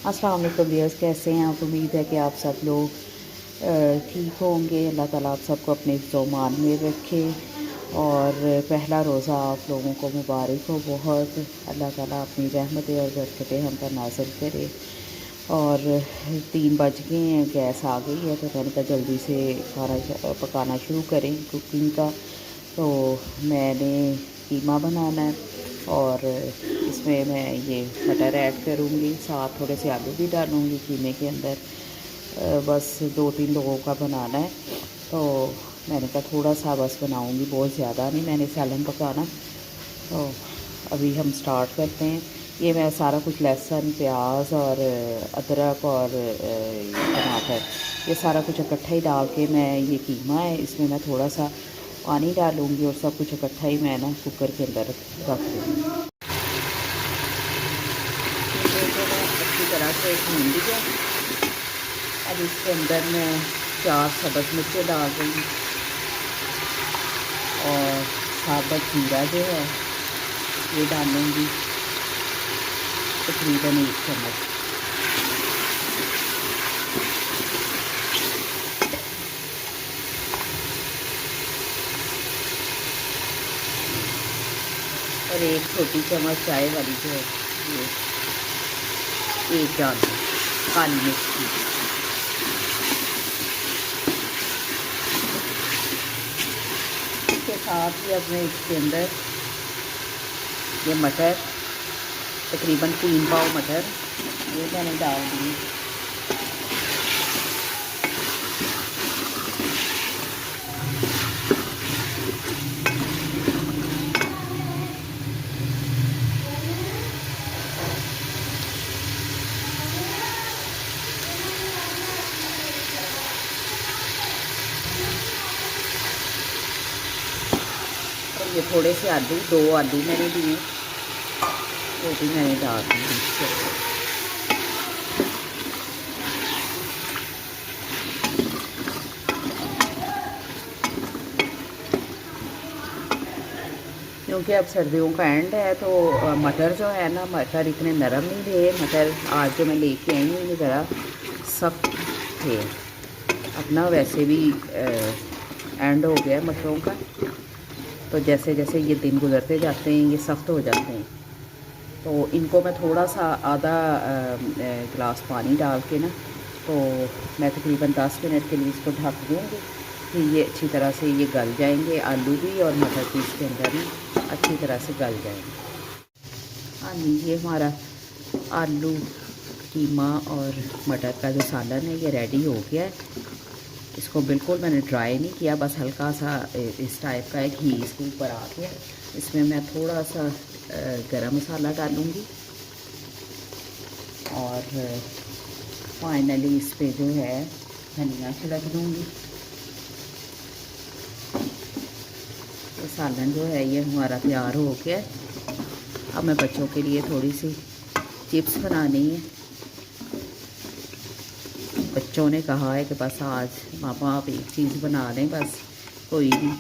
अस्सलाम वालेकुम व्यूअर्स, कैसे हैं आप। उम्मीद है कि आप सब लोग ठीक होंगे। अल्लाह ताला आप सबको अपने ज़ोमान में रखे और पहला रोज़ा आप लोगों को मुबारक हो बहुत। अल्लाह ताला अपनी रहमतें और बरकतें हम पर नाज़िल करे। और 3 बज गए हैं, गैस आ गई है, तो मैंने कहा जल्दी से खाना पकाना शुरू करें कुकिंग का। तो मैंने कीमा बनाना है और इसमें मैं ये मटर ऐड करूँगी, साथ थोड़े से आलू भी डालूँगी कीमे के अंदर। बस 2-3 लोगों का बनाना है, तो मैंने कहा थोड़ा सा बस बनाऊँगी, बहुत ज़्यादा नहीं मैंने सैलन पकाना। तो अभी हम स्टार्ट करते हैं। ये मैं सारा कुछ लहसुन, प्याज और अदरक और टमाटर, ये सारा कुछ इकट्ठा ही डाल के मैं, ये कीमा है इसमें मैं थोड़ा सा पानी डालूँगी और सब कुछ इकट्ठा ही मैं ना कुकर के अंदर रख दूँगी। अच्छी तरह से भून लिया। अब इसके अंदर मैं 4 सब्ज़ मिर्चें डाल दूँगी और साबुत जीरा जो है ये डालूँगी, तकरीबन 1 चम्मच। और 1 छोटी चम्मच चाय वाली जो है ये 1 डाल दूँ काली मिर्च की। इसके साथ ही अब मैं इसके अंदर ये मटर, तकरीबन 3 पाव मटर ये मैंने डाल दी। और ये थोड़े से आलू, 2 आलू मैंने दिए, वो भी मैंने डाल दी। क्योंकि अब सर्दियों का एंड है, तो मटर जो है ना, मटर इतने नरम नहीं रहे। मटर आज जो मैं लेके आई हूँ ये ज़रा सख्त थे। अब ना वैसे भी एंड हो गया मटरों का, तो जैसे जैसे ये दिन गुजरते जाते हैं ये सख्त हो जाते हैं। तो इनको मैं थोड़ा सा आधा गिलास पानी डाल के ना, तो मैं तकरीबन 10 मिनट के लिए इसको ढक दूँगी कि ये अच्छी तरह से ये गल जाएंगे, आलू भी और मटर भी इसके अंदर ना अच्छी तरह से गल जाएंगे। हाँ जी, ये हमारा आलू, कीमा और मटर का जो सालन है ये रेडी हो गया है। इसको बिल्कुल मैंने ड्राई नहीं किया, बस हल्का सा इस टाइप का एक घी इसके ऊपर आ गया। इसमें मैं थोड़ा सा गरम मसाला डालूँगी और फाइनली इस पे जो है धनिया छिड़क दूँगी। तो सालन जो है ये हमारा तैयार हो गया। अब मैं बच्चों के लिए थोड़ी सी चिप्स बनानी है। बच्चों ने कहा है कि बस आज मामा आप एक चीज़ बना दें, बस कोई नहीं,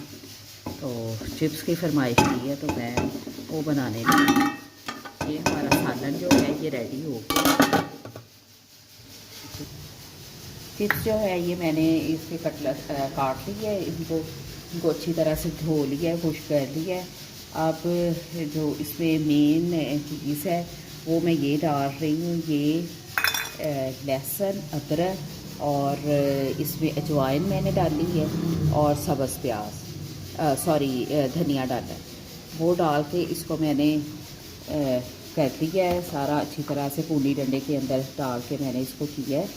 तो चिप्स की फरमाइश की है, तो मैं वो बनाने लगी। ये हमारा सालन जो है ये रेडी हो गया। चिप्स जो है ये मैंने इसके कटलेट काट लिया है, इनको अच्छी तरह से धो लिया है, खुश कर लिया है। अब जो इसमें मेन चीज़ है वो मैं ये डाल रही हूँ, ये लहसुन, अदरक और इसमें अजवाइन मैंने डाली है और सब्ज़ प्याज, धनिया डाला है। वो डाल के इसको मैंने कर दिया है सारा अच्छी तरह से, पूनी डंडे के अंदर डाल के मैंने इसको किया है।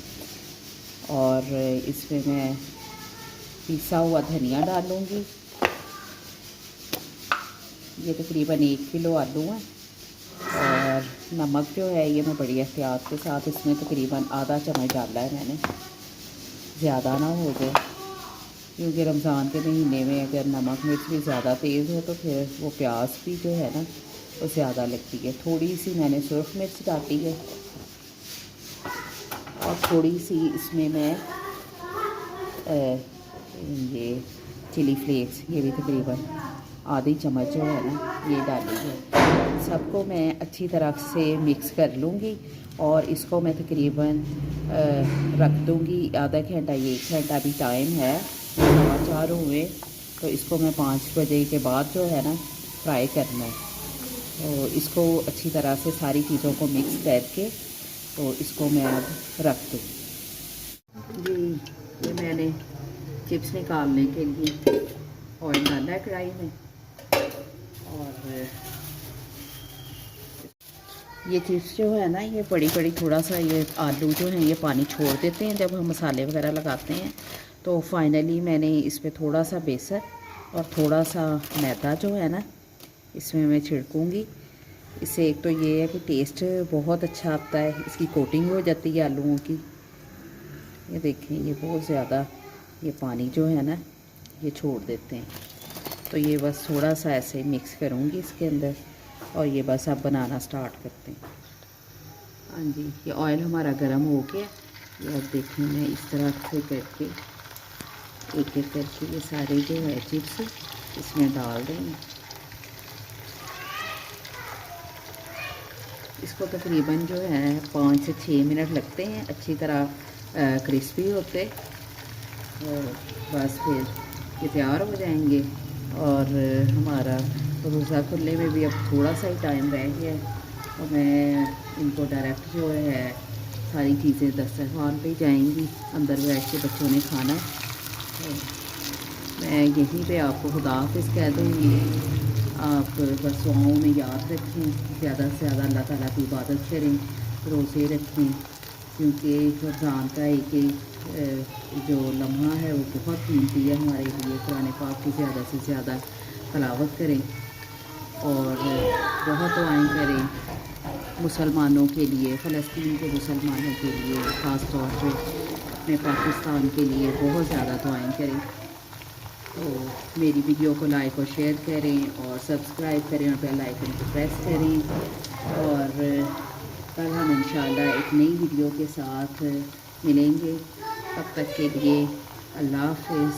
और इसमें मैं पिसा हुआ धनिया डालूँगी। ये तकरीबन 1 किलो आलू हैं। और नमक जो है ये मैं बड़ी एहतियात के साथ इसमें तकरीबन आधा चम्मच डाला है मैंने, ज़्यादा ना हो जाए, क्योंकि रमज़ान के महीने में अगर नमक मिर्च भी ज़्यादा तेज़ हो तो फिर वो प्याज भी जो है ना वो ज़्यादा लगती है। थोड़ी सी मैंने सुरख मिर्च डाली है और थोड़ी सी इसमें मैं ये चिली फ्लेक्स, ये भी तकरीबन आधी चम्मच जो है ना ये डालेंगे। सबको मैं अच्छी तरह से मिक्स कर लूँगी और इसको मैं तकरीबन रख दूँगी आधा घंटा, ये 1 घंटा भी टाइम है, 4 हुए, तो इसको मैं 5 बजे के बाद जो है ना फ्राई करना है। तो इसको अच्छी तरह से सारी चीज़ों को मिक्स करके तो इसको मैं अब रख दूँ। जी ये मैंने चिप्स निकालने के लिए ऑयल डाला है कढ़ाई में, और ये चिप्स जो है ना ये बड़ी बड़ी, थोड़ा सा ये आलू जो हैं ये पानी छोड़ देते हैं जब हम मसाले वगैरह लगाते हैं। तो फाइनली मैंने इस पर थोड़ा सा बेसन और थोड़ा सा मैदा जो है ना इसमें मैं छिड़कूँगी। इससे एक तो ये है कि टेस्ट बहुत अच्छा आता है, इसकी कोटिंग हो जाती है आलूओं की। ये देखें ये बहुत ज़्यादा ये पानी जो है ना ये छोड़ देते हैं। तो ये बस थोड़ा सा ऐसे मिक्स करूँगी इसके अंदर, और ये बस अब बनाना स्टार्ट करते हैं। हाँ जी ये ऑयल हमारा गर्म हो गया। ये अब देखें मैं इस तरह से करके एक एक करके ये सारे जो है चिप्स इसमें डाल देंगे। इसको तकरीबन जो है 5 से 6 मिनट लगते हैं अच्छी तरह क्रिस्पी होते, और बस फिर ये तैयार हो जाएंगे। और हमारा रोज़ा खुलने में भी अब थोड़ा सा ही टाइम रह गया है, तो मैं इनको डायरेक्ट जो है सारी चीज़ें दस्तरखान पे जाएंगी, अंदर बैठ के बच्चों ने खाना है। तो मैं यहीं पे आपको खुदा हाफिज़ कह दूँगी। आप बस दुआओं में याद रखें, ज़्यादा से ज़्यादा अल्लाह ताला की इबादत करें, रोज़े रखें, क्योंकि रमज़ान का एक जो लम्हा है वो बहुत कीमती है हमारे लिए। कुरान पाक की ज़्यादा से ज़्यादा तलावत करें और बहुत दुआएं करें मुसलमानों के लिए, फ़लस्तीन के मुसलमानों के लिए, ख़ास तौर पे अपने पाकिस्तान के लिए बहुत ज़्यादा दुआएं करें। तो मेरी वीडियो को लाइक और शेयर करें और सब्सक्राइब करें और बेल आइकन को प्रेस करें। और कल हम इंशाल्लाह एक नई वीडियो के साथ मिलेंगे। तब तक के लिए अल्लाह हाफ़िज़।